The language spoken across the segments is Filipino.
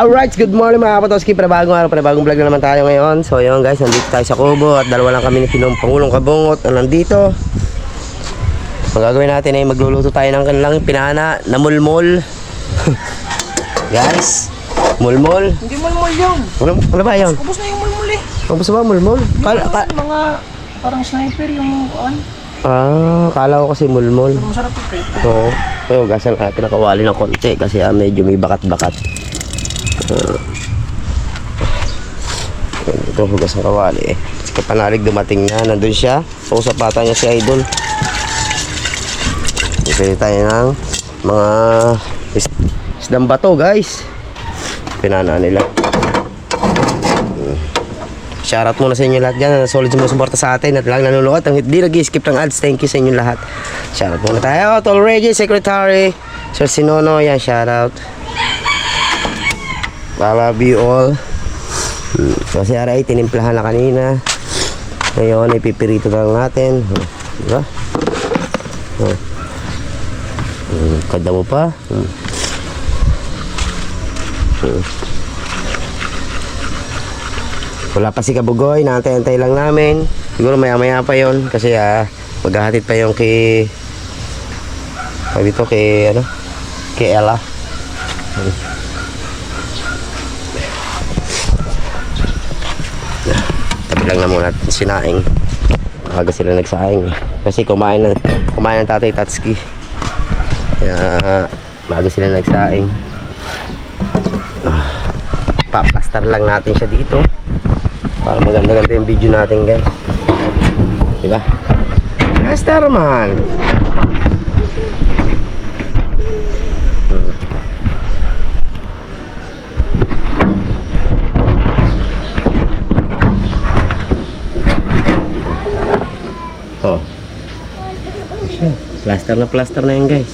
Alright, good morning mga kapatoski. Panibagong araw, panibagong vlog na naman tayo ngayon. So yun guys, nandito tayo sa Kubo at dalawa lang kami ni Pangulong Kabungot na nandito. Ang gagawin natin ay magluluto tayo ng kanilang pinana na mulmol. Guys, mulmol. Hindi mulmol yun. Ano ba yun? Ubus na yung mulmol eh. Ubus ba mulmol? Mga parang sniper yung Kala ko kasi mulmol. masarap yung prito. Oo. Pero gasan natin nakawali ng konti kasi medyo may bakat-bakat. Ito hugas ng kawali eh. Si Kapanalig dumating na, nandun siya. So usapata niya si Idol. Pili tayo ng mga isdang bato guys. Pinana nila. Shoutout muna sa inyo lahat dyan na solid sumusuporta sa atin at lang nanonood. Ang hindi nag-skip ng ads, thank you sa inyo lahat. Shoutout muna tayo. Tol Reggie, Secretary Sir Sinono, yan shoutout. I love you all. Kasi aray, tinimplahan na kanina. Ngayon, ipipirito na lang natin. Diba? Kada mo pa. Wala pa si Kabugoy, naantay-antay lang namin. Siguro maya-maya pa yon kasi maghahatid pa yung kay kay Ella. Tabi lang na muna sinaing. Aga sila nagsaing kasi kumain ng Tatay Tatsuki. Kaya maaga sila nagsaing. Pa-plaster lang natin siya dito para maganda-ganda yung video natin guys, diba? Plaster man. Plaster na yan guys.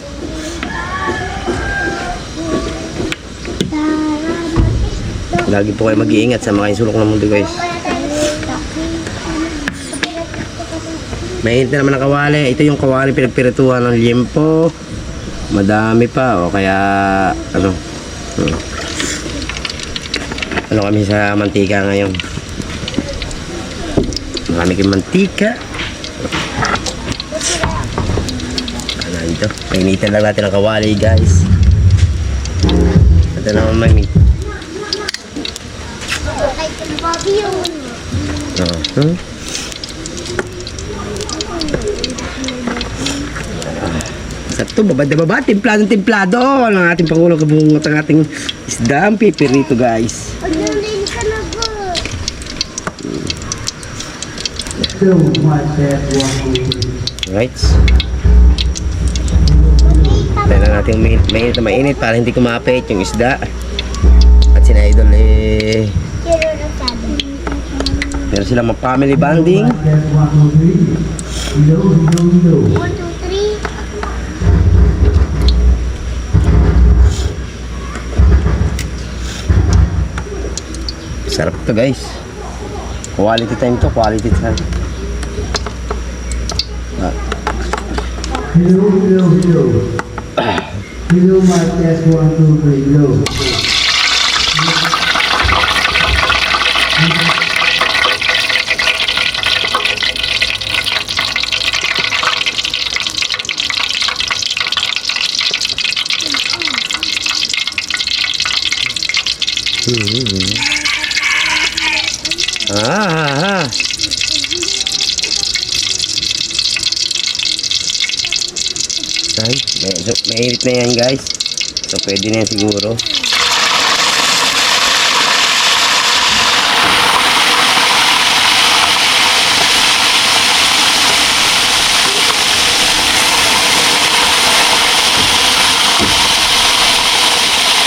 Lagi po kayo mag-iingat sa mga sulok ng mundo guys. Mainit na naman ang kawali. Ito yung kawali pinagpirituhan ng liempo. Madami pa o kaya ano kami sa mantika ngayon. Marami kayong mantika. Ito, painitan lang natin ang kawali guys. Ito naman may sakto, babad templado ang ating Pangulong Kabungot, ang ating isda, ang pipirito guys. Right. Tayo na natin mainit na mainit para hindi kumapit yung isda. At si Idol meron silang mga family bonding. 1, 2, 3. Sarap to guys. Quality time to, quality time. Hello, Mark S. 1, 2, 3, hello. Mainit na yan guys. So pwede na yan siguro.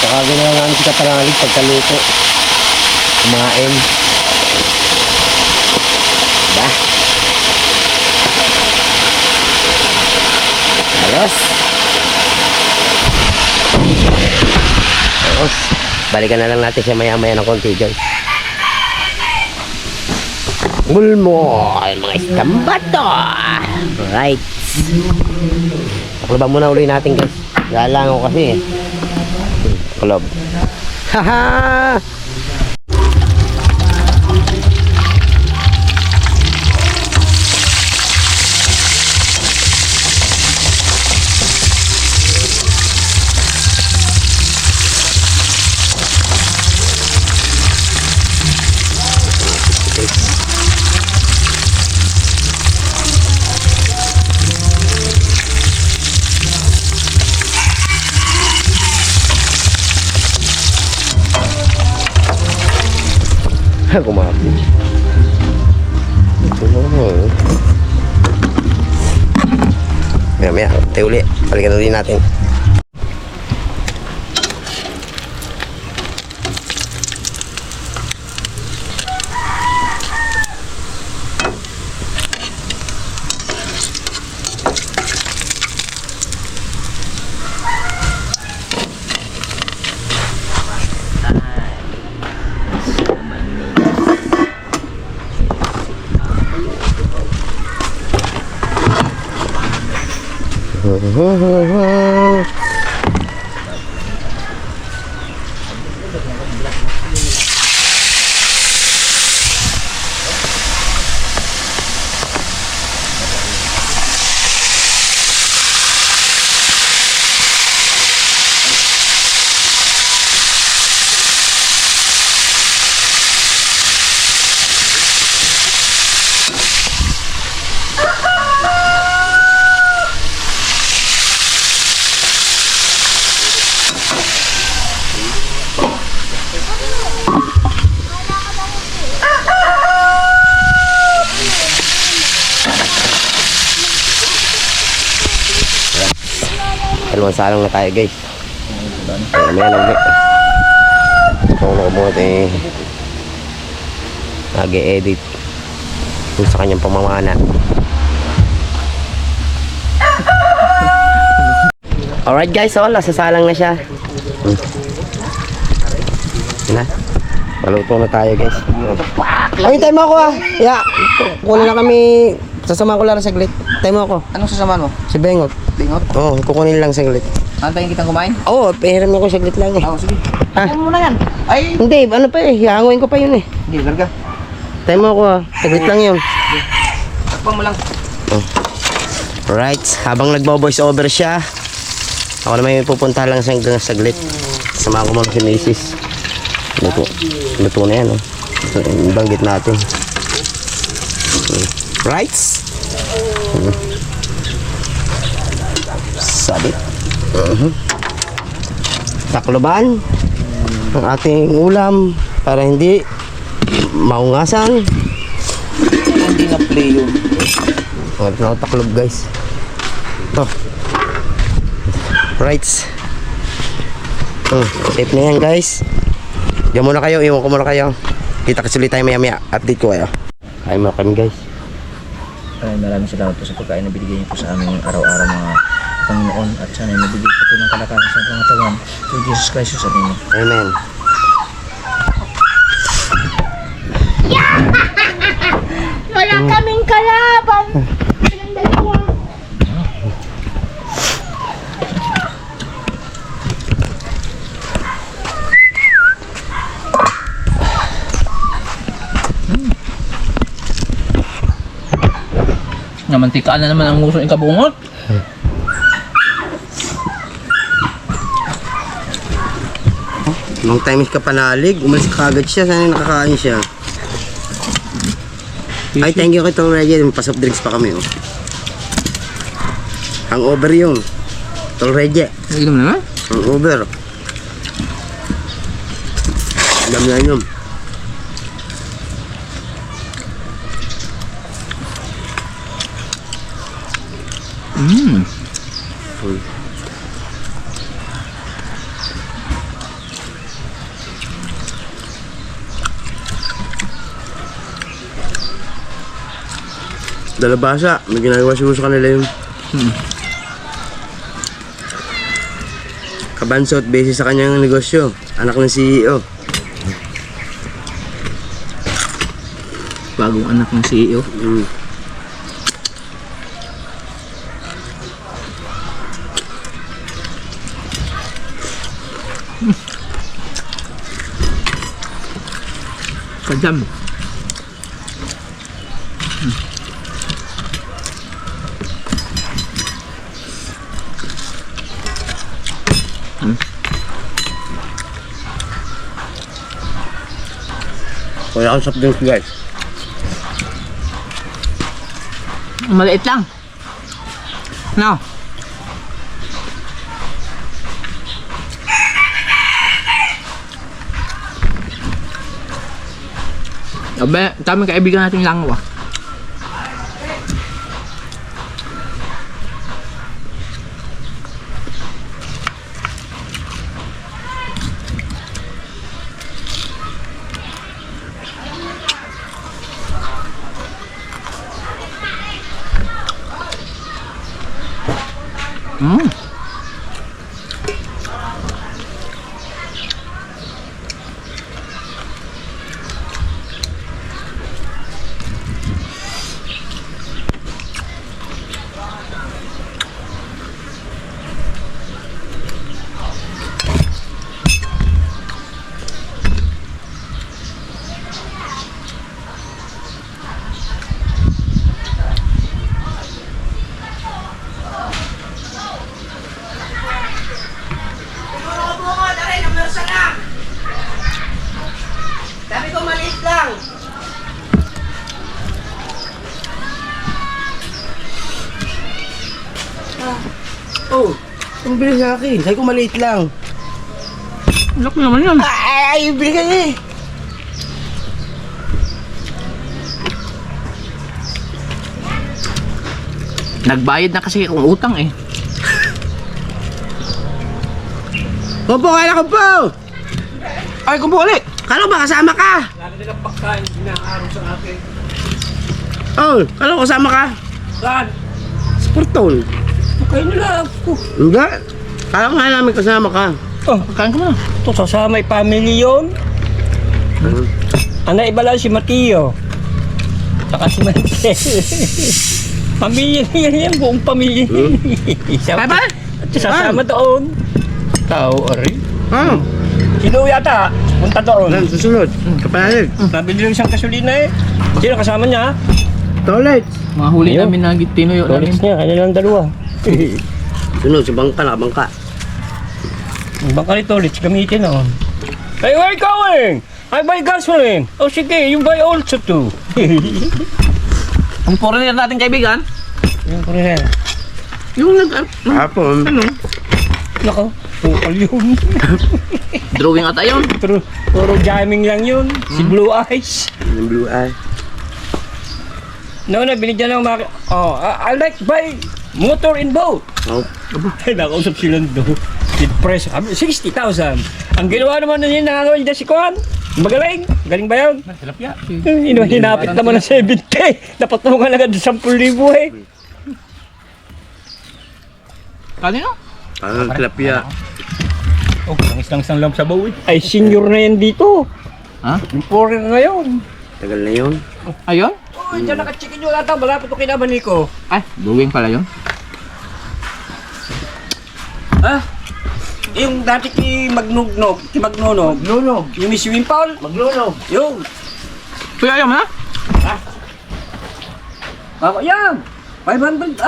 Pakagin na lang namin si Kapanalig pagkaluto. Kumain. Diba? Alos. Balikan na lang natin siya maya-maya ng konti guys. Mulmol, mga istambato. Right. Paklaba muna uli natin guys. Galang ako kasi. Kulob. Haha! Kumapit. Maya, tayo uli. Balikan ulit natin. Dalawang salong na tayo guys. Kaya may alam kung nakabunot nag-e-edit kung sa kanyang pamamana. Alright guys, so sasalang na siya. Yun na. Paluto na tayo guys. Ay, tayo mo ako Yeah, kukunin na kami. Sasama ko lang saglit. Tayo mo ako. Anong sasamaan mo? Si Bengot. Bingot? Oo, kukunin lang saglit. Antayin kitang kumain? Oo, pahiram ako saglit lang eh. Oo, sige. Ha? Ano mo na yan? Ay! Hindi, ano pa eh, hihanguin ko pa yun eh. Hindi, larga. Tayo mo ako saglit lang yun. Takpang mo lang. Alright, habang nagbo-voice over siya, ako naman may pupunta lang sa saglit. Samahan ko muna si Mrs. Luto na yan, oh. Banggit natin. Right? Sabit. Takloban ang ating ulam para hindi maungasan. Hindi na play yun. Mga na taklob guys. Ito. Right. Safe na yan guys. Diyan muna kayo, iwan ko muna kayo. Kita kasi ulit tayo maya maya. Update ko kayo. Kain muna kami guys. Ay, maraming salamat po sa pagkain na binigay niyo po sa aming araw-araw mga Panginoon at sana ay nabigay po ng kalakasan sa pangatawan through Jesus Christ sa inyo. Amen. Wala kaming kalaban. Silang dalawa. Namantikaan na naman ang nguso ng kabungot. Nung time ka panalig, umalis ka agad siya. Sana nakakain siya. Ay, thank you kay Tol Reggie. Pa-soft drinks pa kami, oh. Hangover yun. Tol Reggie. Inom na nga? Hangover. Alam na yun. Dalabasa, may ginagawa siguro sa kanila yun. Kabansot, base sa kanyang negosyo. Anak ng CEO. Bagong anak ng CEO. Kajam. Wala akong soft drinks guys. Maliit lang. No. Abe, daming kaibigan natin langaw ah. Sabi ko maliit lang. Oh, ang bilis sa akin. Sabi ko maliit lang. Laki naman yun. Ay, bilis ka niya eh. Nagbayad na kasi akong utang eh. Kumpo, kaya na kumpo! Ay, kung po ulit. Kala ba kasama ka? Lagi nilang pagkain, ginakaroon sa akin. Oh, kala ko kasama ka? Saan? Sporton. Kayo nila ako. Hindi. Kala ko nga namin kasama ka. Oh, Kain ka muna. ito sasamay family yun. Ana iba lang si Mateo. Saka si Marcel. Pamilya niya yan, buong pamilya niya. Bye-bye. Sasama doon. Tao, ori. Oh, Sino yata? Punta doon. lang susunod. Kapalit. Nabili ng isang kasulina eh. Sino kasama niya? Toilet. Mga huli Ayun. namin na tinuyo namin. Toilets niya, kanya lang dalawa. Sunod, si bangka na, bangka. Baka ni toilets gamitin oh. Hey, where are you going? I buy gasoline. Oh, sige, you buy also too. Ang foreigner natin kaibigan. Yung ko rin. Yung Hapon. ano? Nako, tukal yun. Drawing ata yun. Puro jamming lang yun. Si Blue Eyes. Yung blue eye. No, binigyan ng mga... Oh, I like buy motor and boat. Oh. Ay, nakausap silang do. Press, 60,000. Ang ginawa naman na yun, nakakawin niya si Kuan. Magaling. Galing ba yun? Tilapia. Hinapit naman ng 70. Napatungan agad ng 10,000 eh. Kanino? Parang tilapia. Oh, isang lang sa baw eh. Ay, senior na yan dito. Ha? Yung foreign ngayon. Tagal na yun. Ayun? Oh, dyan nakachikin yung ata. Malapit ko kinaban ko. Ay, drawing pala yun. Ha? Yung dati ki Magnunog, Maglunog. yung Miss Wimpol, Maglunog. yung, Kuya, ayaw mo na? yan, 500,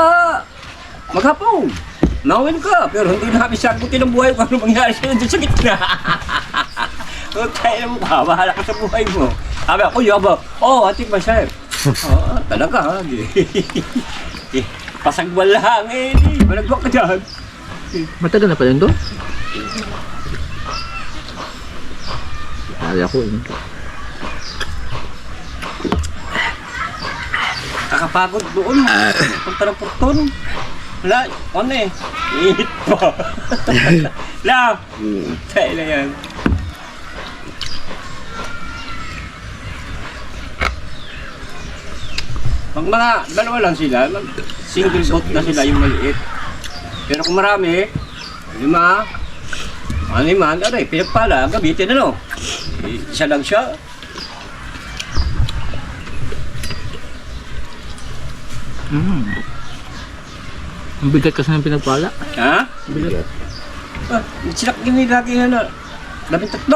maghapon. Nawin ka, pero hindi namin sagutin ang buhay ko ano mangyari sa'yo dyan sa gitna. Kaya mo ka, bahala ka sa buhay mo. Sabi ako, yaba, oh, ating masayap. Oh, talaga, ha? Pasagwal lang eh, malagwak ka dyan. Matagal na pala yun doon? Kaya ko yun. Kakapagod doon. Punta ng Porton. Wala, ano eh. Init pa. La, tayo na yan. Pag mga dalawa lang sila, single boat na sila yung maliit. Pero kung marami, 5, 6, aray, pinagpala, gamitin ano. Isa lang siya. Ang bigat kasi ng pinagpala. Ha? Bigat. Silak yun lagi na. 13.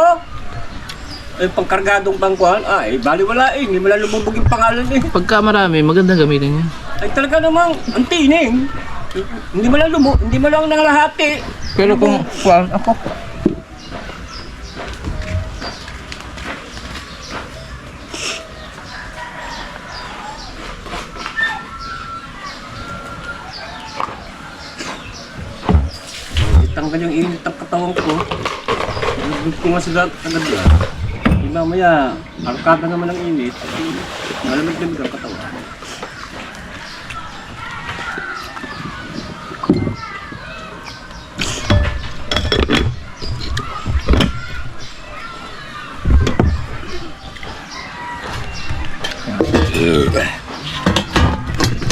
pangkargadong bangkuhan, baliwala hindi mo lang lumubog yung pangalan eh. Pagka marami, maganda gamitin yan. Ay talaga namang, ang tining. Hindi mo lang nangalahati. Pero kung ako, Tanggal yung init ng katawan ko. Nagod ko nga sa agad na. Di mamaya, arkada naman ang init. Malamig-lamig ang katawan.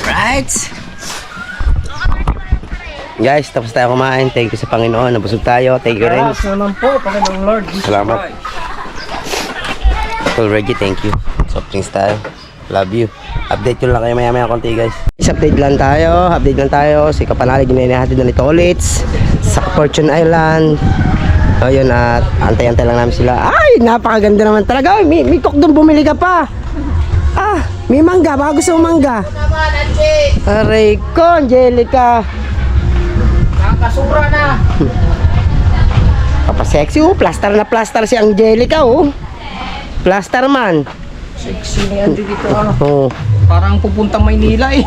Right. Guys, tapos tayo kumain. Thank you sa Panginoon. Nabusog tayo. Thank you rin. naman po, Panginoong Lord. Salamat. Full Reggie, thank you. Soft drinks tayo. Love you. Update ko lang kayo maya-maya konti guys. Update lang tayo. Si Kapanalig gininahatid na nito ulit sa Fortune Island. So yun, at antay-antay lang namin sila. Ay, napakaganda naman talaga. May kok doon, bumili ka pa. May mangga. Baka gusto mong mangga. Aray ko, Angelica. Nakakasura na. Kapasexy oh. Plaster na plaster si Angelica oh. Plaster man. Sexy ni Andrew dito Oh. Parang pupuntang Maynila eh.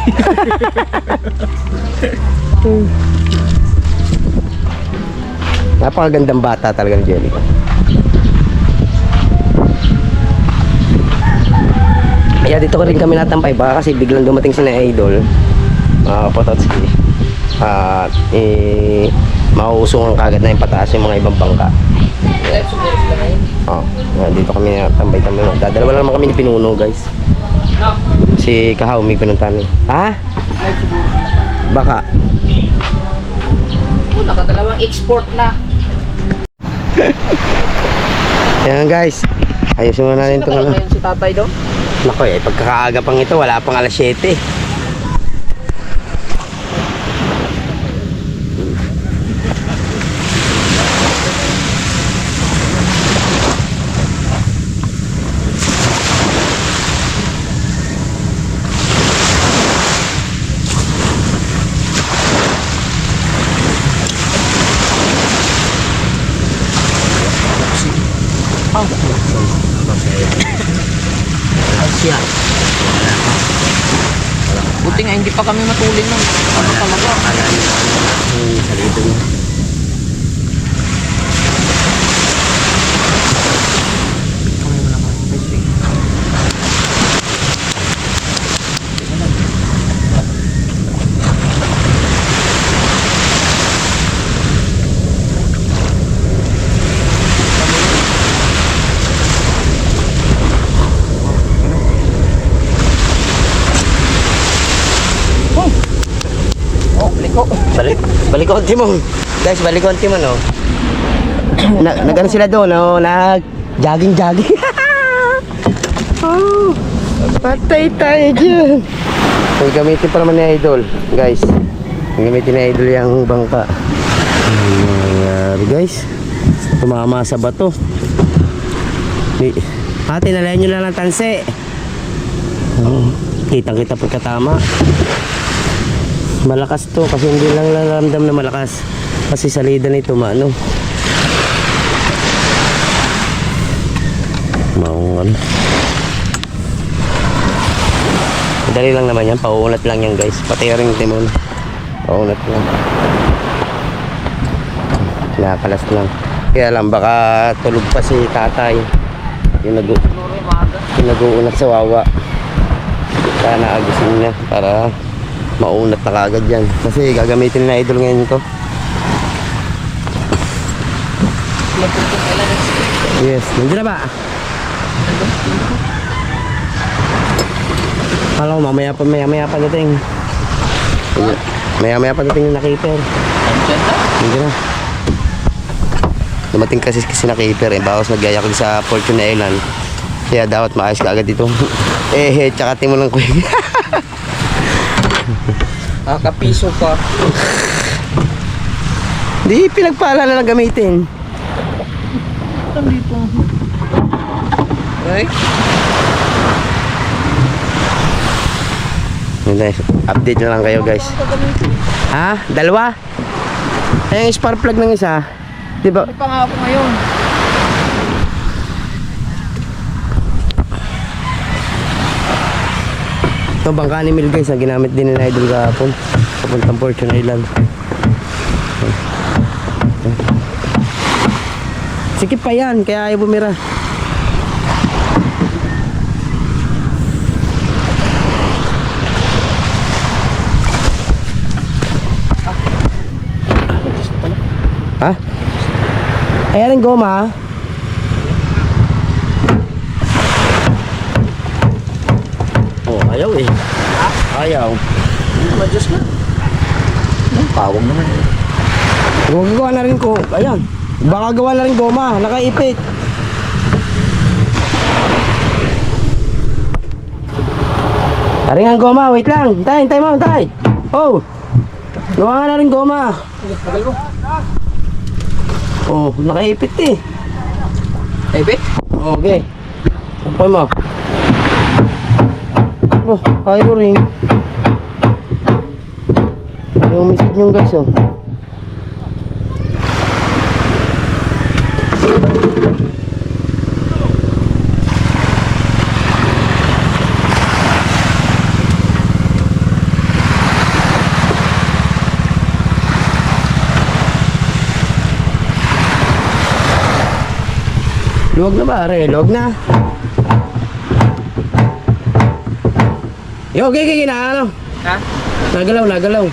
Napakagandang bata talaga ni Angelica. Kaya dito ko rin kami natampay baka kasi biglang dumating si na Idol. Pototski. At mauusungan kagad na yung pataas yung mga ibang bangka. Dito kami natambay kami. Dadalawa lang naman kami ni Pinuno guys. Si Kahaw may pinuntahan. Baka. Nakadalawang export na. Ayan guys. Ayusin mo na rin ito. Si tatay doon? Nako pagkakaaga pang ito wala pang alas 7. Buti nga hindi pa kami matulin nun. Ano talaga? Salito mo. Balik konti mo. Guys, balik konti mo no. Nagano sila doon, no? Jogging. Oh, patay tayo dyan. May gamitin pa naman ni Idol, guys. May gamitin ni Idol yung bangka. Guys, tumama sa bato. Tinalayan nyo lang ng tanse. Kitang-kita pagkatama. Malakas to kasi hindi lang lalamdam na malakas kasi salida nito maano maungan. Dali lang naman yan, pauunat lang yan guys, pati ring timon pauunat lang, nakakalas lang. Kaya lang baka tulog pa si tatay yung nag-uunat sa wawa, kaya naagisin niya para maunat na kagad yan kasi gagamitin na Idol ngayon ito. Yes, nandiyan na ba? Alam ko mamaya pa dating yung na-keeper. Nandiyan na. Dumating kasi na keeper bawas nagyayakag sa Fortune Island kaya dapat maayos ka agad dito. Tsaka timo lang ko. Kakapiso pa. Di pinagpaalala na gamitin. Dito. Yun guys, update na lang kayo guys. Ha? Dalawa? Ay, yung spark plug ng isa. Di ba? Pa nga ako ngayon. Ito bangka ni Mil guys, ang ginamit din ni Idol kahapon. Papuntang Fortune Island. Sikip pa yan, kaya ayaw bumira. Ha? Ayan ang goma. Oh, ayaw eh. Ayaw. Madjust na. Ang pawang naman. Gagawa na rin ko. Ayan. Baka gawa na rin goma. Nakaipit. Taring ang goma. Wait lang. Hintay mo. Hintay. Oh. Gawa nga na rin goma. Oh, nakaipit eh. Ipit? Okay. Sampay mo. Oh, ayaw rin. Yung message nyo guys oh. Luwag na ba? Are, luwag na. Yo, okay, na ano? Ha? Nagalaw.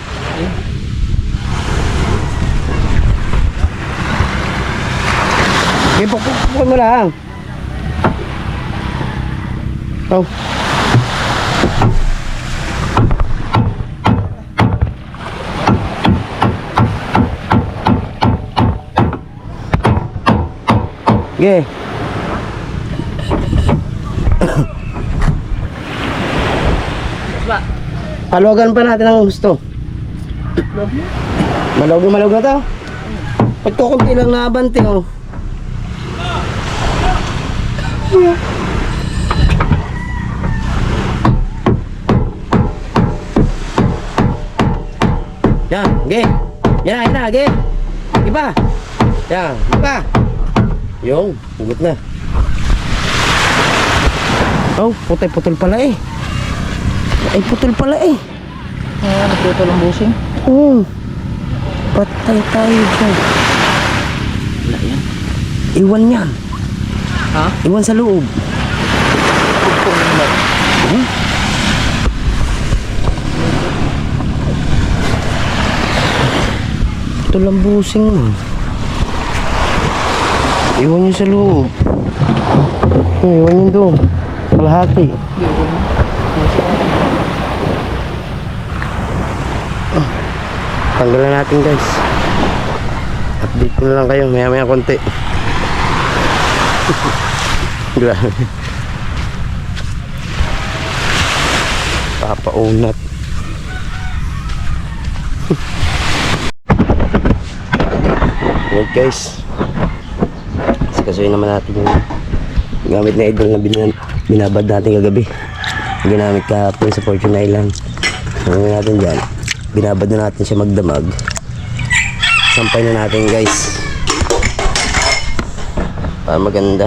Okay, pukul mo lang. Oh. Okay. Paluwagan pa natin ang gusto. Malawag na to. Pagkukunti lang na abante oh. Yan, okay. Yan na, okay. Iba. Yan, iba. Yung, hugot na. Oh, putol pala eh. Ay, putol pala eh. Naputol ang busing. Oo. Patay tayo dyan. Wala yan. Iwan yan. Ha? Iwan sa loob. Pugpong naman. Putol ang busing mo. Iwan yun sa loob. Iwan yun doon. Kalahati. Tanggalan natin guys. Update ko na lang kayo maya konti. Grabe. Papaunat. Alright guys. Kasuhin naman natin yung gamit na idol na binabad natin kagabi. Ginamit kahapon sa Fortune Island. Gawin natin dyan. Binabad na natin siya magdamag. Sampay na natin guys. Para maganda.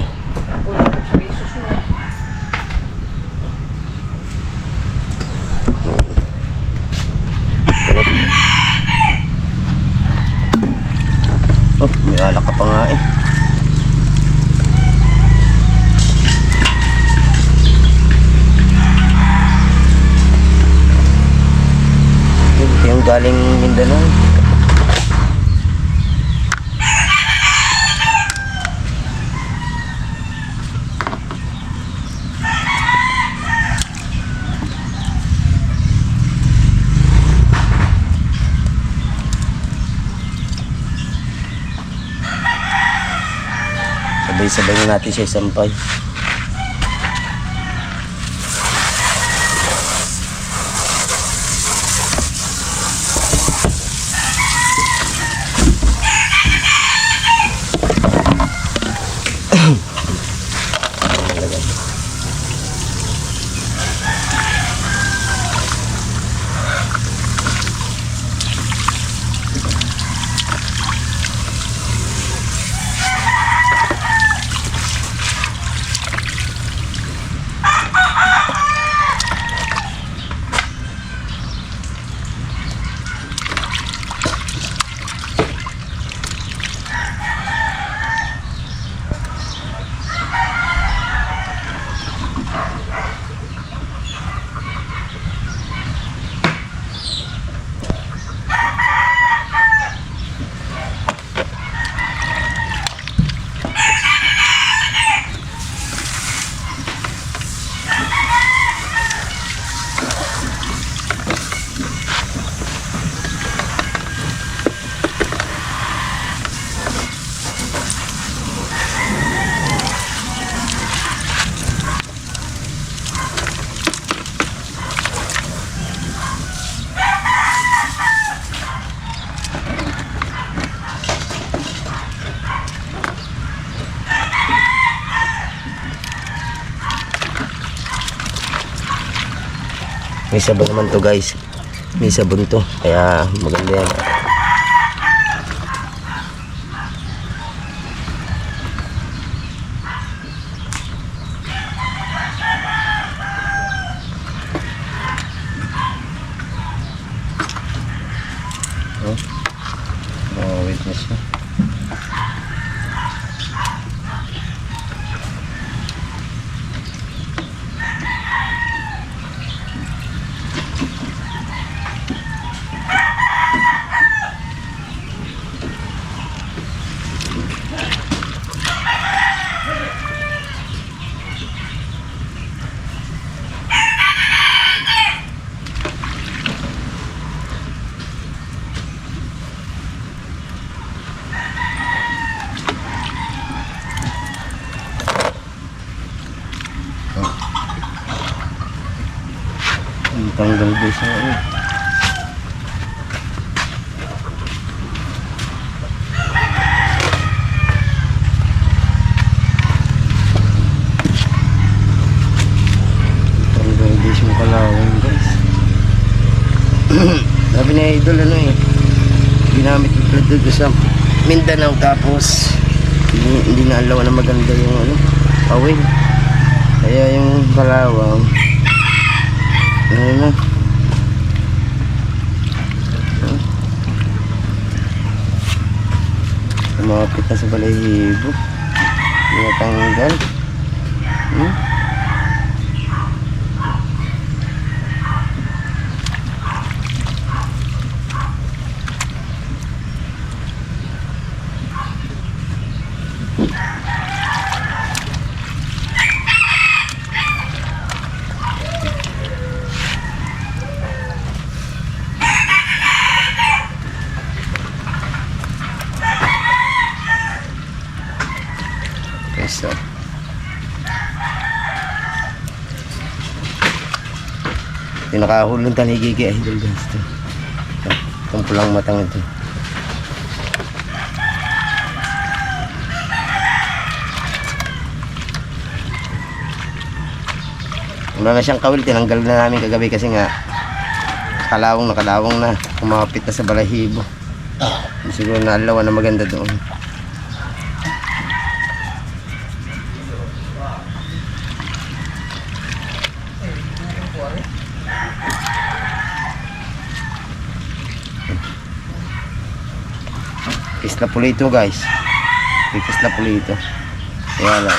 Oh, may alak ka pa nga eh. Ito yung galing Mindanao. Sabay-sabay na natin siya isampay. May sabon naman to guys. May sabon to. Kaya maganda yan. Oh, witness siya. Ang tanggal din sa ano. Tanggal din sa kalawang guys. Sabi na idol ano eh. Ginamit yung plat doon sa Mindanao tapos hindi na alaw na maganda yung ano, awin. Kaya yung kalawang ano na. Lumapit na sa balahibo. Hindi natanggal. So, yung nakahulong taligigi ay idol guys ito. Itong pulang matang ito. Wala na siyang kawil, tinanggal na namin kagabi kasi nga nakalawang na, kumapit na sa balahibo. Siguro naalawan na maganda doon. Kisla pulito guys. Kisla pulito. Wala.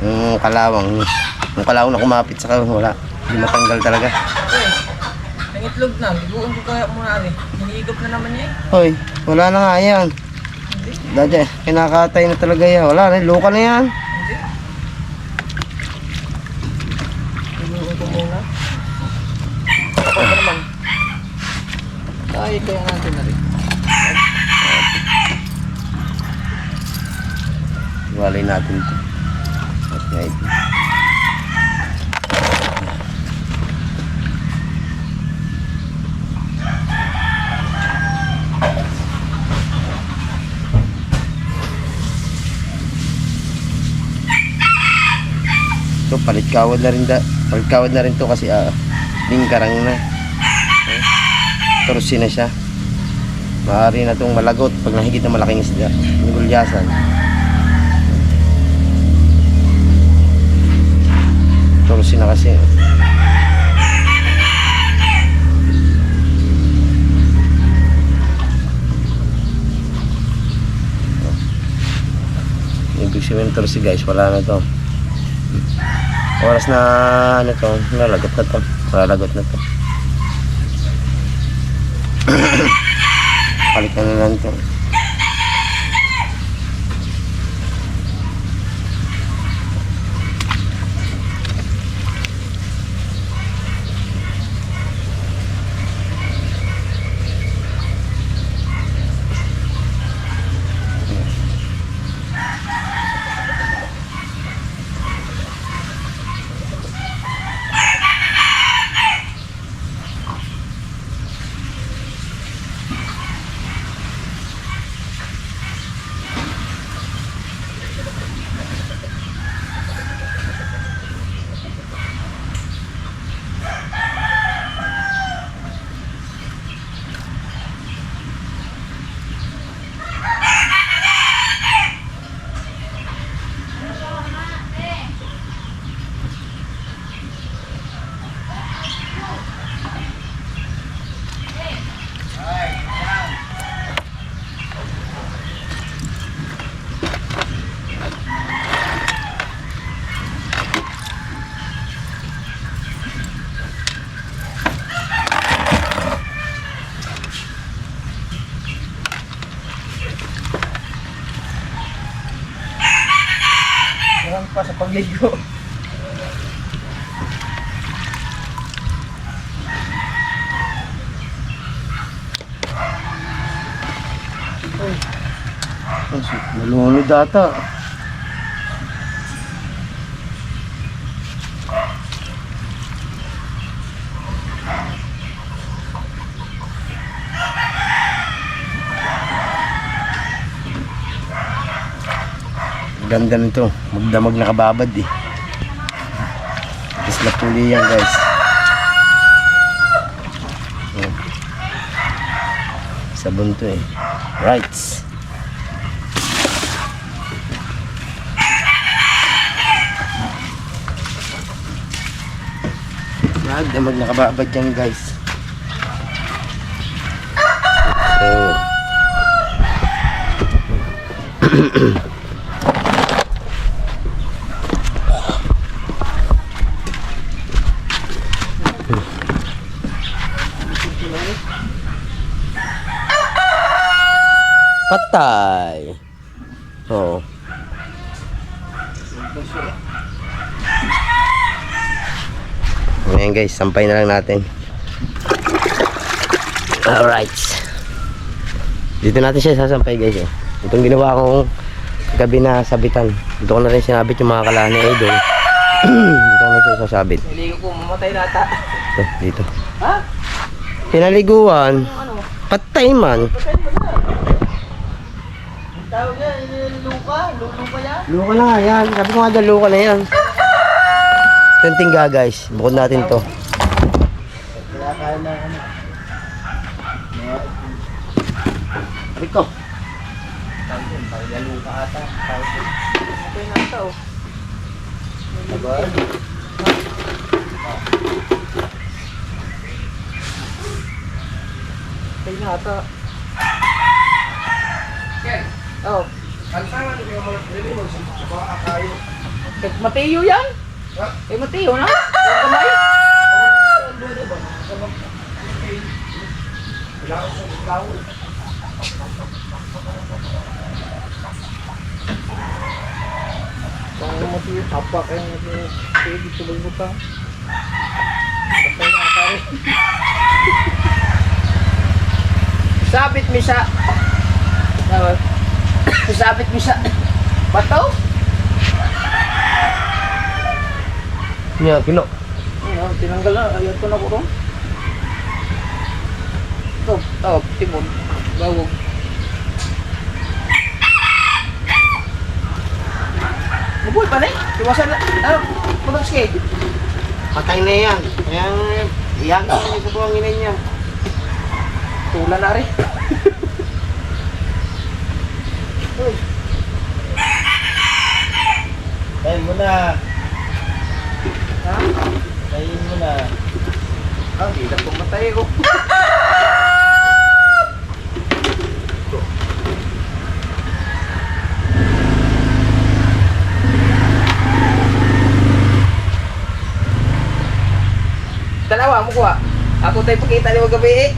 Yung kalawang na kumapit sa kawin, wala. Hindi matanggal talaga. Ang itlog na, biguan ko kaya muna rin. Hinihigop na naman niya eh. Hoy, wala na nga yan. Dati, kinakatay na talaga yan. Wala na, loka na yan. Biguan ko muna. Ako pa naman. Ay, kaya natin na rin. Walay natin ito. At nga ito. So palit-kawad na rin to kasi lingkarang na. Torsi na siya. Maaari na itong malagot pag nahigit na malaking isda. Nagulyasan. Torsi na kasi. Ibig sabihin torsi guys, wala na to. Oras na ano to, nalagot na to. Nalagot na to. Palit na lang to. pa sa pagligo. Nalunod ata. Ganda nito, magdamag nakababad eh. Isla puli yan guys. Oh. Sabon to eh. Right. Magdamag nakababad yan guys. Oh. Patay. Oo. Ngayon guys, sampay na lang natin. Alright. Dito natin siya sasampay guys eh. Itong ginawa kong gabi na sabitan. Dito ko na rin sinabit yung mga kalani eh doon. Dito ko na siya sasabit. Niligo ko, mamatay nata. Ito, dito. Ha? Pinaliguan. Patay man. Tawag yan, luka? Luka yan? Luka na nga yan. Sabi ko nga dyan, luka na yan. Ito yung tingga guys. Bukod natin to. Rico. Luka ata. Mamatay nata oh. Mamatay nata. Oh. Kay Mateo yan? Kay Mateo na? Yung kamay? Kung Mateo, tapak kayo Mateo. Kaya dito butang. Patay na pare. Sabit mi sa sabit mo sa bato? Yan, kilo. Tinanggal na. Ayaw ko na ko ron. Ito, timon. Bawog. Mabuhay pa na eh. Iwasan na. Ano? Mag-skate. Patay na yan. Ayan, iyan ko sa buwanginan niya. Tula na rin. Tayo mo na. Ha? Tayo mo na. Ah, hindi na pumatay ko. Dalawa mo kuha. Ako tayo pakita ni magabi eh.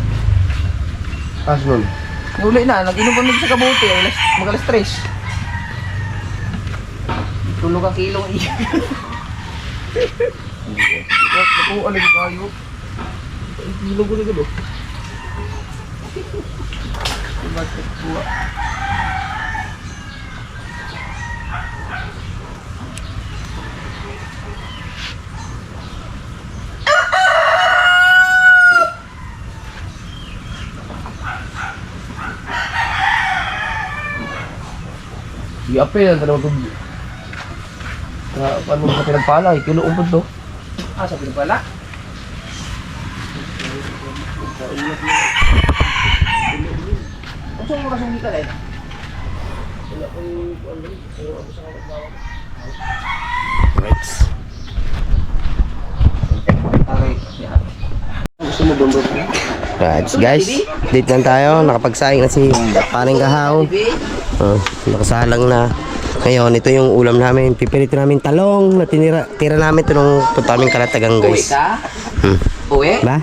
Pas nun. Nuli na, nag-inom kami sa kabuti. Magalas 3. Tulog ang kilong iya. Naku, alam kayo. Kilong ko na gano. Bakit kuha? Iapin ang tanong ito. Paano mo pinagpala? Kinuong po ito. Ah, sabi na pala. Ang saan mo kasang kita rin? Right. Okay, yan. Gusto mo bundok niya? Right guys, date lang tayo. Nakapagsaing na si Paring Kahaw. Nakasalang na. Ngayon, ito yung ulam namin. Pipirito namin talong na tira namin ito nung punta kaming Kalatagang Uwi guys. ka? Hmm. Uwi? Ba?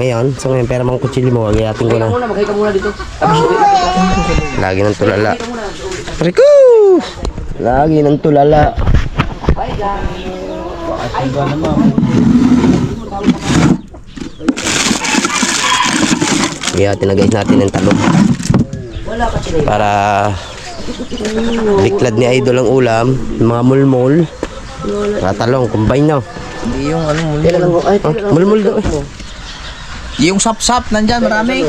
Ngayon, so ngayon pera mga kutsili mo, agayatin ko Uwi ka na. muna, magkay ka muna dito. Tapos uwi na kita. Lagi ng tulala. Uwi ka muna, uwi. Rico! Lagi ng tulala. Kaya tinagay natin ng talong. Para biklad ni Idol ang ulam, yung mga mulmul, talong, combine na. Hindi yung ano, mulmul. Mulmul daw eh. Yung sap-sap, nandyan, marami.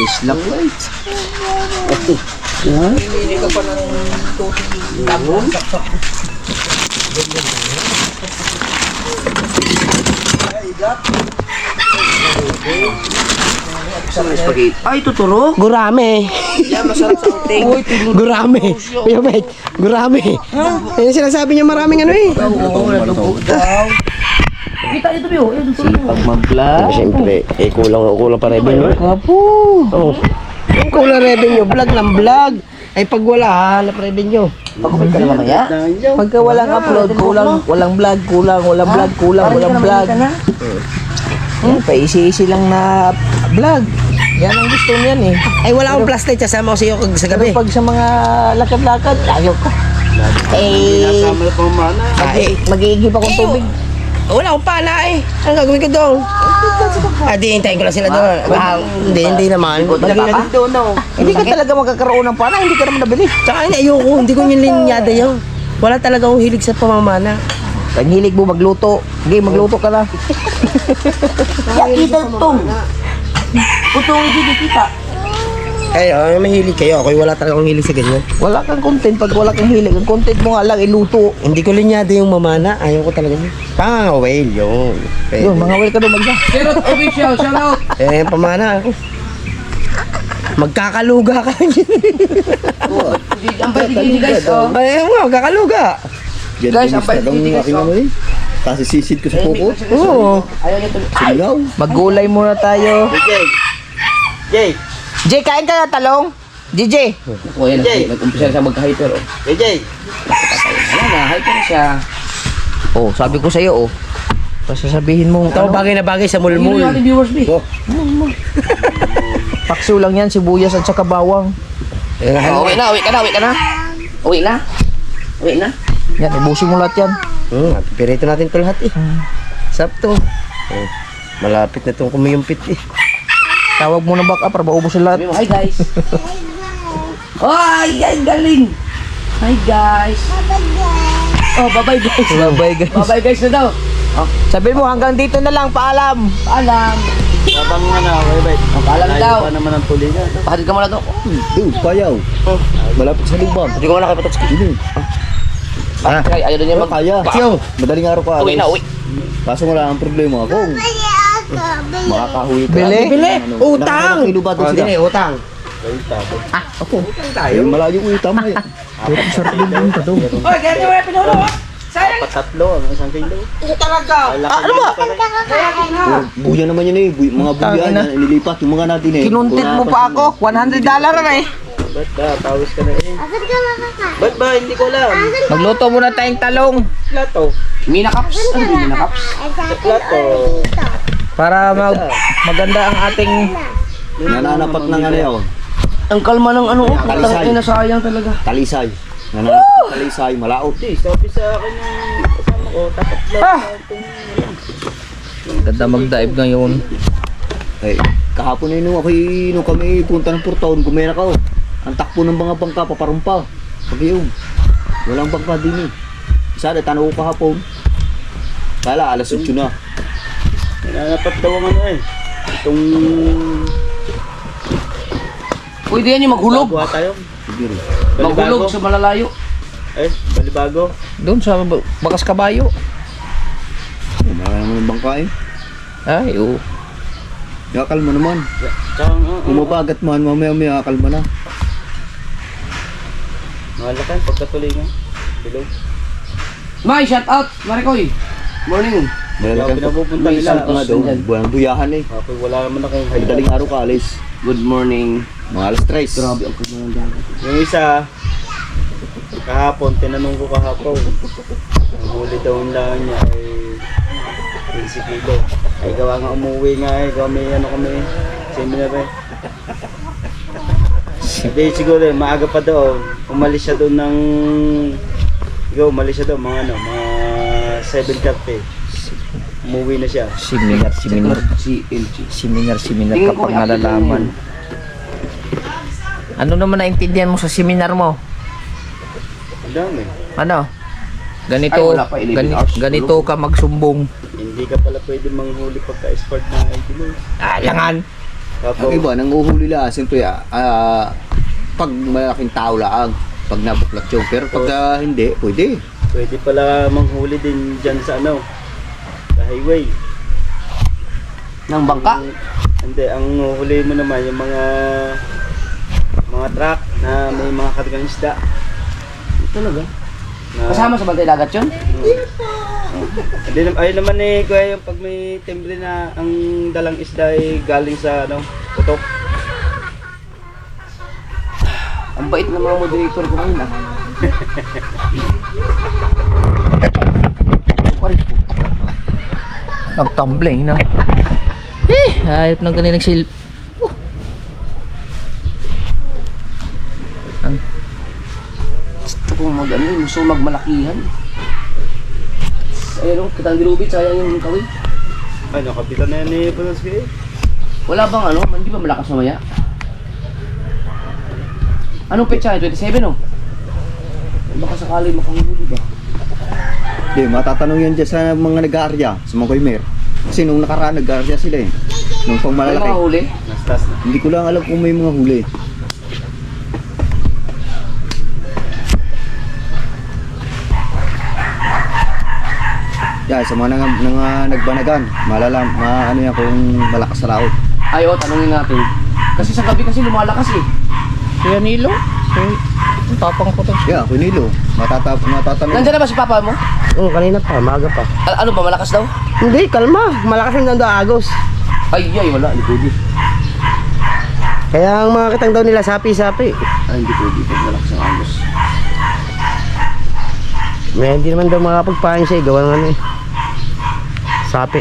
Islap. Hindi ka pa ng tabon. Ay, tuturo? Gurame. Yan, masarap sa uting. Gurame. Kuya Mike, gurame. Yan sinasabi niya maraming ano eh. Kita ito, Bio. Sipag mag-vlog. Siyempre, kulang pa revenue. Kapo. Oh. Kulang revenue, vlog ng vlog. Ay pag wala, hanap revenue. Pag-comment ka na mamaya. Pagka walang upload, walang vlog, walang vlog, walang vlog. Paisi-isi lang na vlog. Yan ang gusto niyan eh. Ay wala akong flashlight, sasama ko sa iyo sa gabi. Pero pag sa mga lakad-lakad, ayaw ko. Mag-iigib akong tubig. Wala akong pana eh. Anong gagawin ko doon? Di hintayin ko lang sila doon. Hindi naman. Hindi ka talaga magkakaroon ng pana, hindi ka naman nabili. Tsaka ayoko, hindi ko yung linyada yun. Wala talaga akong hilig sa pamamana. Pag hilig mo magluto, sige magluto ka na. Kita ito. Putong hindi kita. Ay, mahilig kayo. Ako wala talaga akong hilig sa ganyan. Wala kang content pag wala kang hilig. Ang content mo nga lang iluto. Hindi ko linyada yung mamana. Ayaw ko talaga yun. Pangawil yun. Yun, mga wel ka doon magda. Shoutout official, shoutout. Pamana ako. Magkakaluga ka. Ang pwede guys, oh. Ay, magkakaluga. Guys, ang pwede guys, oh. Kasi sisid ko sa puko. Oo. Sigaw. Maggulay muna tayo. Jay. Jay, kain ka na talong? JJ. Oh, yan. Nag-umpisa na siya magka-hyper, oh. Jay. Ano na, hyper na siya. Oh, sabi ko sa'yo, oh. Pasasabihin mo, Ito bagay na bagay sa mulmul. Yung ating viewers, B. pakso lang yan, sibuyas at saka bawang. Oh, uwi na. Uwi na. Yan, ubusin mo lahat yan. Pirito natin ito lahat eh. Sarap to. Malapit na itong kumiyumpit eh. Tawag mo na back up para maubos yung lahat. Hi, guys. Ay, galing. Hi, guys. Oh, bye-bye, guys. Bye-bye guys. Bye-bye, guys na daw. Sabi mo, hanggang dito na lang, paalam. Paalam. Babang nga na, bye. Paalam daw. Pa naman ang tulingan. Pakatid ka muna to. Dude, payaw. Malapit sa lubang. Hindi ko muna kayo patapos. Ayaw doon niya mag... Kaya. Madaling araw ka. Uwi na, uwi. Kaso wala ang problema ako. Makakahuwi ka. Bili. Utang! Nakakilo ba doon sila? Utang. Ay, malayo ko yung tama eh. Oy, kaya niyo yung pinulo ha? Apat tatlo, ang isang kilo. Ano ba? Buya naman yun eh. Mga buya na nililipat. Yung mga natin eh. Kinuntit mo pa ako, $100 na eh. Ba't ba? Tawis ka na eh. Ba't ba? Hindi ko alam. Magluto muna tayong talong. Plato. Mina Cups. Ano yung Mina Cups? Plato. Para maganda ang ating... Nananapat ng ano yun. Ang kalma ng ano, Talisay. na sayang talaga. Talisay. Nananapat ng talisay. Malaot eh. Sabi sa akin yung kasama ko. Tapat lang. Ganda mag-dive ngayon. Eh, kahapon na nung nung kami punta ng Portaon, kumera ka oh. Ang takbo ng mga bangka, paparumpa. Sabi yun, walang bangka din eh. Isa na, tanaw ko kahapon. Kala, alas 8 na. Nananapat daw ang ano eh. Itong... Pwede yan yung maghulog. Bago tayo. Sige rin. Maghulog sa malalayo. Eh, balibago. Doon sa Bakas Kabayo. Marami naman ng bangka eh. Ay, oo. Kalma naman. Umabagat man, mamaya kalma na. Mahalakan, pagkatulingan. Hello. May, shout out. Marikoy. Morning. Malalakan pinapupunta nila. Nga daw, buwan buyahan eh. Wala naman akong madaling araw ka, alis. Good morning. Mga alas 3. Grabe ang pagmamahal ng dagat. Yung isa, kahapon, tinanong ko kahapon. Ang huli daw lang niya ay 15 kilo. Ay gawa nga umuwi nga eh, gawa may ano kami, seminar eh. Hindi siguro maaga pa daw, umalis siya doon ng Ikaw, umalis siya daw, mga 7 cup eh. Umuwi na siya. Seminar Tingin ko kapag may active nalalaman. yun. Ano naman naintindihan mo sa seminar mo? Ang dami. Ano? Ganito, Ay, wala pa, 11 hours. ganito ka magsumbong. Hindi ka pala pwede manghuli pagka-escort ng idol. Alangan. Tapos, Ang iba, nanguhuli lang. Siyempre, pag malaking tao lang, pag nabuklat yun. Pero pag hindi, pwede. pwede pala manghuli din dyan sa sa highway. Ng bangka? Hindi, ang huli mo naman yung mga truck na may mga kargang isda. Talaga? Na, Kasama sa bantay dagat yun? Ayun naman eh, kuya, yung pag may timbre na ang dalang isda ay galing sa putok. Ang bait ng mga moderator ko ngayon ah. Nagtumbling na. Ayop ng kanilang silp. Gusto kong gusto kong magmalakihan. Ayun o, kitang dilubit, sayang yung kawin. Ano, kapitan na yan ni Panaski? Wala bang hindi ba malakas mamaya? Anong petsa? 27 o? Baka sakali makahuli ba? Hindi, matatanong yan dyan sa mga nag-aarya, sa mga koymer. Kasi nung nakaraan, nag-aarya sila eh. Nung pang May malalaki. mga huli? Nastas na. Hindi ko lang alam kung may mga huli. Yeah, sa mga nagbanagan, ano yan kung malakas sa laot. Ay o, tanungin natin. Kasi sa gabi kasi lumalakas eh. Kuya Nilo? Ang tapang ko to. Yeah, kunilo. Matatanong. Nandiyan na ba si papa mo? Oo, kanina pa, maaga pa. Ano ba, malakas daw? Hindi, kalma. Malakas yung nando agos. Ay, wala, hindi pwede. Kaya ang mga kitang daw nila, sapi-sapi. Ay, hindi pwede pag malakas ang agos. May hindi naman daw makapagpain siya, gawa ng sapi.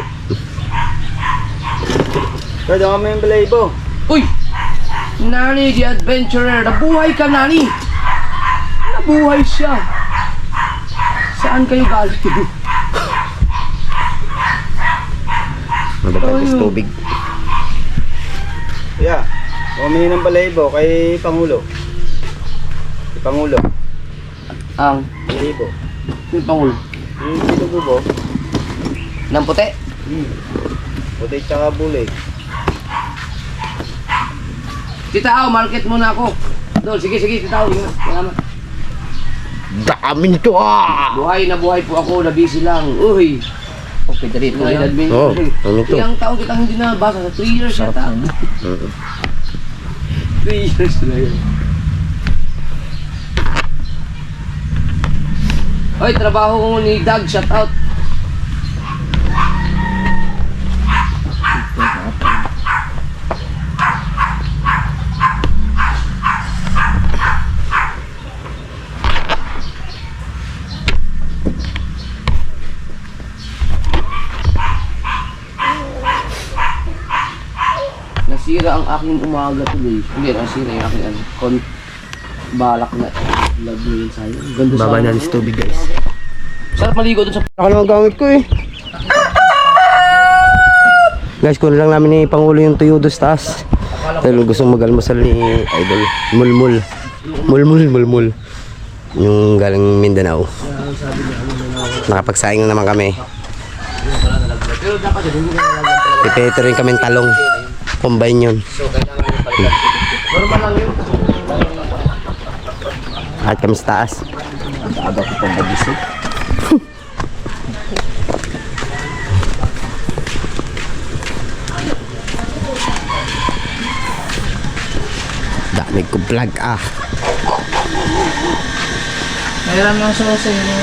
Pwede kami yung balaybo. Uy! Nani the Adventurer! Nabuhay ka, Nani! Nabuhay siya! Saan kayo galing? Madalas tubig. Yeah, humingi ng balaybo kay Pangulo. Si Pangulo. Ang Balaybo. yung pangulo. Yung pinububo. Ng puti. Puti tsaka bulig. Tita Au, market muna ako. Doon, sige, Tita Au. Salamat. Dami nito ah! Buhay na buhay po ako, na busy lang. Uy! Okay, dali ito yan. Oo, ano ito? Ilang taon kitang hindi nabasa? Sa 3 years yata. 3 years na yun. Hoy, trabaho ko ni Doug, shout out. Nasira ang aking umaga tuloy. Hindi, nasira yung aking balak na love mo yun sa'yo. Ganda Baba sana, na sa tubig guys. Sarap maligo dun sa... Ako naman gamit ko eh. Guys, kunin lang namin ni Pangulo yung tuyo dos taas. Dahil gusto mag-almusal ni Idol. Mulmul. Yung galing Mindanao. Nakapagsaing na naman kami. Pero dapat yun, hindi na nalagyan talaga. Pipeto rin kami talong. Combine yun. So, kailangan yung palitan. Normal lang yun. At kami sa taas. Aga ko pang magising. Dami ko vlog ah. Mayroon lang sa sa'yo.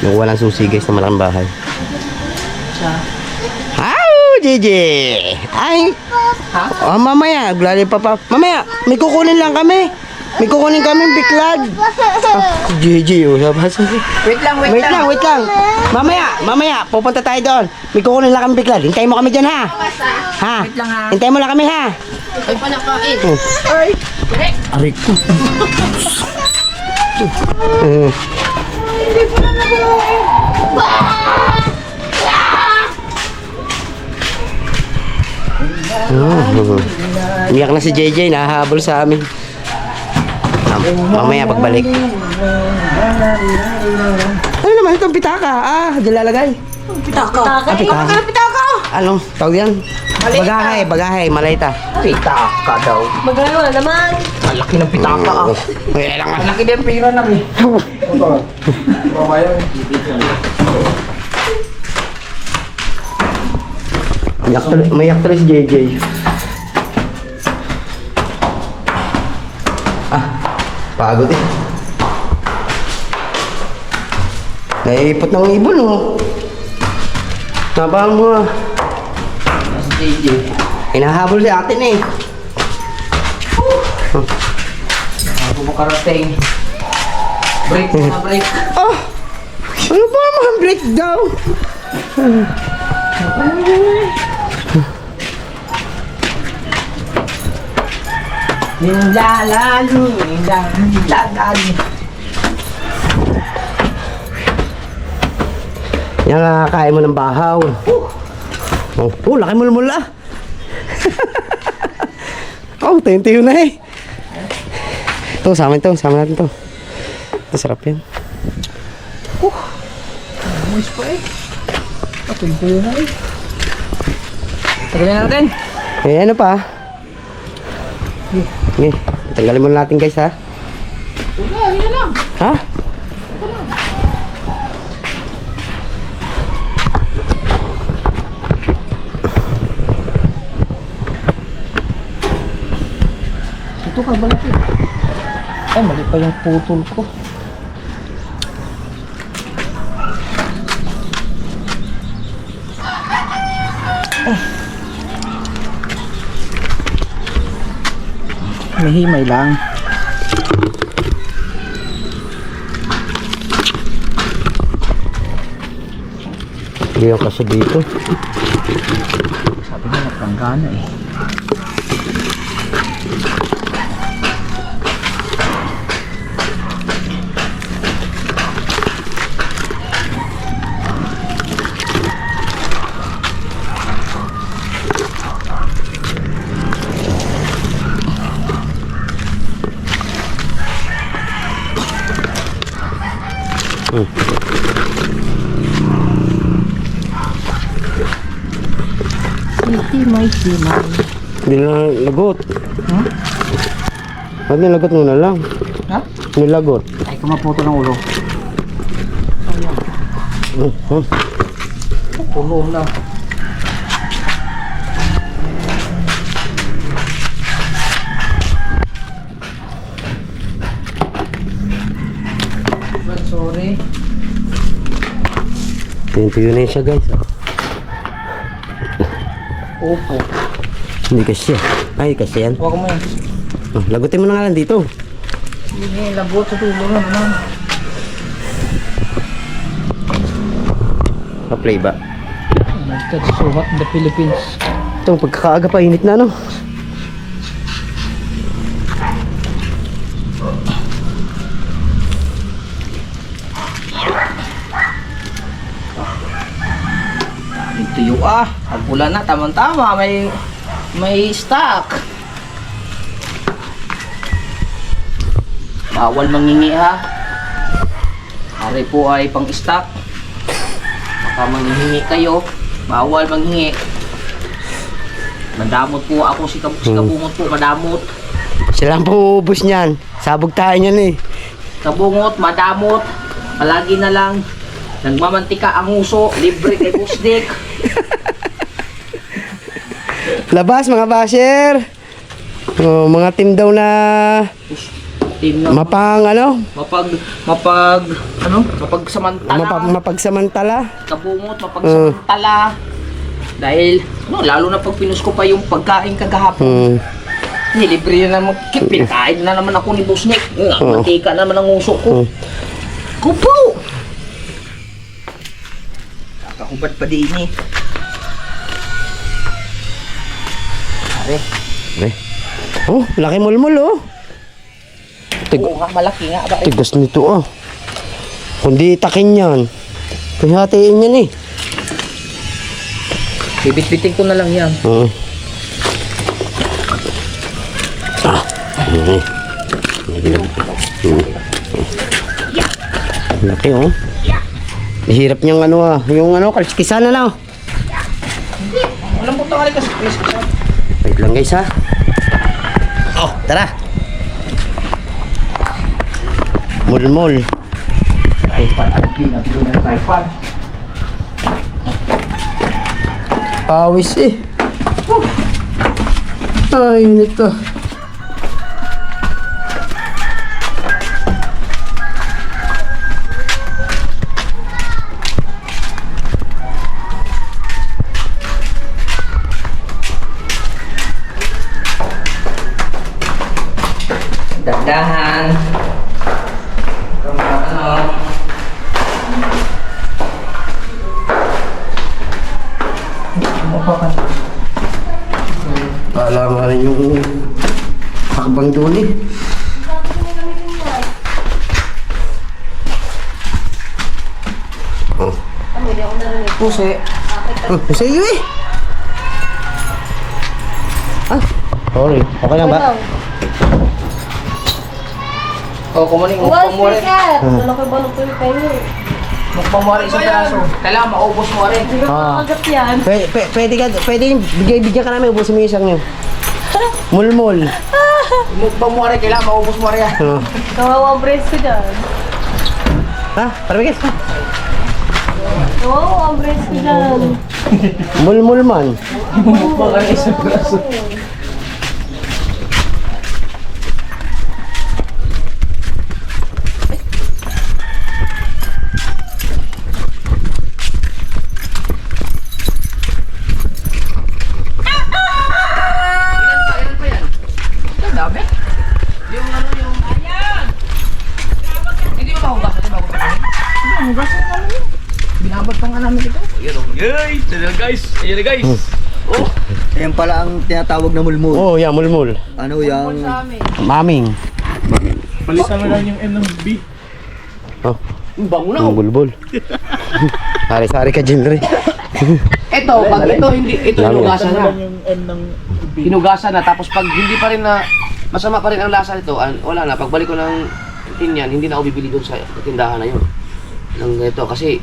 Yung walang susi guys na malaking bahay. Siya. Gigi! Ay! Ha? Oh, mamaya, glali pa pa. Mamaya, may kukunin lang kami. May kukunin kami biklad. Si JJ, oh. Wait lang. Wait lang. Mamaya, pupunta tayo doon. May kukunin lang kami biklad. Hintayin mo kami dyan, ha? Ha? Wait lang, ha? Hintayin mo lang kami, ha? Ay, panakain. Aray ko. Umiyak na si JJ, nahahabol sa amin. Mamaya pagbalik. Ano naman itong pitaka? Dilalagay. Pitaka? Pitaka. Ano? Tawag yan? Bagahay, malayta. Pitaka daw. Magano na naman. Malaki ng pitaka ah. Kaya lang. Malaki din pira na eh. Mayak tuloy si JJ. Pagod eh. Naipot ng ibon, oh. Nabang mo, ah. Si JJ. Hinahabol si atin, eh. Ako makarating. Break na break. Oh! Ano ba mga breakdown? Nindalalo. Yan nakakain mo ng bahaw. Laki mulmula. Tayo na eh. Ito, sama natin to. Ito, sarap yan. Moist pa eh. Patuloy na eh. Tagalin natin. Ano pa? Okay, tanggalin muna natin guys, ha? Yan lang. Ha? Ito ka balaki. Ay, mali pa yung putol ko. May himay lang. Hindi yung kasi dito. Sabi nga napanggana eh. Hindi na lagot. Ba't nilagot mo na lang? Ha? Nilagot. Ay, kumaputo ng ulo. Puno na. Sorry. Tuyo na yun siya guys. Opo. Hindi kasi. Ay, kasi yan. Huwag mo yan. Lagutin mo na nga lang dito. Hindi, lagot sa tulo na naman. Pa-play ba? Oh my God, so hot in the Philippines. Itong pagkakaaga pa, init na, no? Tuyo ah. Pagpula na, tamang-tama. May stock. Bawal mangingi ha. Hari po ay pang stock. Baka manghihingi kayo. Bawal manghingi. Madamot po ako si Kabungot po. Madamot. Sila ang pumuubos niyan. Sabog tayo niyan eh. Kabungot, madamot. Palagi na lang. Nagmamantika ang uso. Libre kay Busdik. Labas mga basher. Oh, mga team daw na Team na mapagsamantala. mapagsamantala. Kabungot, mapagsamantala. Dahil, lalo na pag pinus ko pa yung pagkain kagahapon. Nilibre na naman. Pinakain na naman ako ni Boss Nick. Mantika na naman ang uso ko. Kupo! Kakahubad pa din eh. Pare. Oh, laki mulmul oh. Oo nga, malaki nga ba? Tigas nito oh. Kundi itakin yan. Pihatiin yan eh. Bibit-bitin ko na lang yan. Oo. Laki oh. Hirap niyang ano ah. Yung ano, kalskisan na lang. Walang punta ka rin kasi. Wait lang guys ha. Oh, tara. Mulmul. Pawis eh. Ay, nito. Dahan. Ano? Kala nga rin yung hakbang doon eh. Oh. Pusi. Oh, sa iyo eh. Ah, sorry. Okay lang ba? O, kumuling Wow, mukbang mo rin. sikat! Malaki balok ko yung kayo. Mukbang mo rin isang piraso. Kailangan maubos mo rin. Hindi ko makagat yan. Pwede bigyan ka namin, ubusin mo yung isang yun. Mulmul. Mukbang mo rin, kailangan maubos mo rin yan. Oh. Kawawa ang brace ko dyan. Ha? Parabigis. Kawawa ang brace ko dyan. Mulmul man. Mukbang ka rin isang piraso. Binabag pa nga namin ito. Ayan pala ang tinatawag na mulmul. Oh, yeah, mulmul. Ano yung... Maming. Palitan mo lang yung M ng B. Oh, Bango na. ang bulbul. Sari-sari ka dyan rin. Ito, pag ito hindi, ito hinugasan na. yung M ng B. Hinugasan na, tapos pag hindi pa rin na, masama pa rin ang lasa nito, wala na. Pagbalik ko ng tinyan, hindi na ako bibili doon sa tindahan na yun. Ng ito, kasi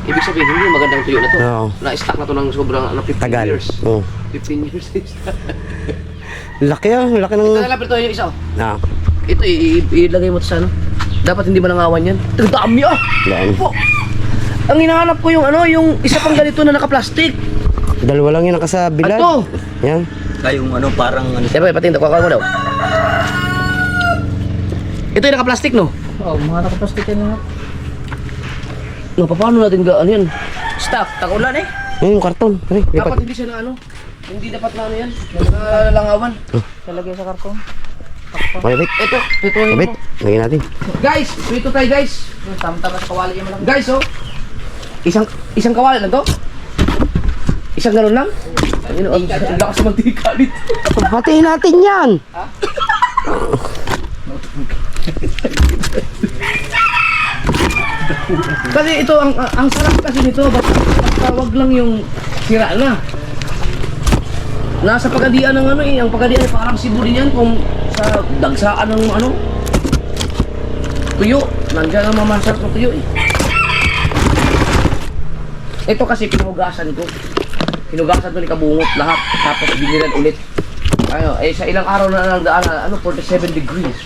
ibig sabihin, hindi magandang tuyo na to. Oo. Na-stack na to ng sobrang 15 Tagal. years. Oh. 15 years. Laki ah, laki ng... Kaya ito yung isa. Ah, Ito, ilagay mo to sa ano. Dapat hindi manangawan yan. Ang dami ah! yan. Po! Ang hinahanap ko yung ano, yung isa pang ganito na naka-plastic. Dalawa lang yun nakasabilad. Ato! Yan. Kayong ano, parang ano... Siyempre, patinda, kuha mo daw. Ito yung naka-plastic, no? Oo, mga nakaplastik yan lahat. No, paano natin ano yan? Stock, takulan eh. Yan yung karton. Ay, Dapat lipat. hindi siya na ano. Hindi dapat na ano yan. Nalangawan. Talagay sa karton. Malapit. Ito yung Malapit. mo. Lagyan natin. Guys, dito tayo guys. Tama-tama sa kawali yung malaki. Guys, oh. Isang kawali lang to? Isang galon lang? Ayun, ang lakas mantika dito. Hatiin natin yan. Kasi ito, ang sarap kasi nito, basta wag lang yung sira na. Nasa pagadian ng ano eh, ang pagadian ay parang Cebu din yan kung sa dagsaan ng ano, tuyo. Nandiyan ang mamasarap ng tuyo eh. Ito kasi pinugasan ko. Pinugasan ko ni Kabungot lahat, tapos binilan ulit. Ano, eh sa ilang araw na lang daan, ano, 47 degrees.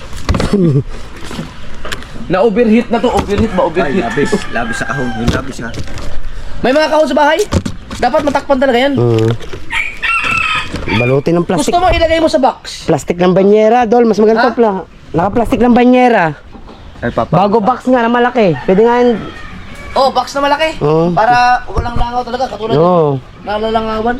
Na-overheat na to, overheat ba? Ay, Overheat. labis. Labis sa kahon. Yung labis ha. May mga kahon sa bahay? Dapat matakpan talaga yan. Balutin ng plastic. Gusto mo ilagay mo sa box? Plastic ng banyera, Dol. Mas maganda Ha? pala. Naka-plastic ng banyera. Ay, papa. Bago box nga na malaki. Pwede nga yun. Oh, box na malaki. Oo. Para walang langaw talaga, katulad Oo. ng nalalangawan.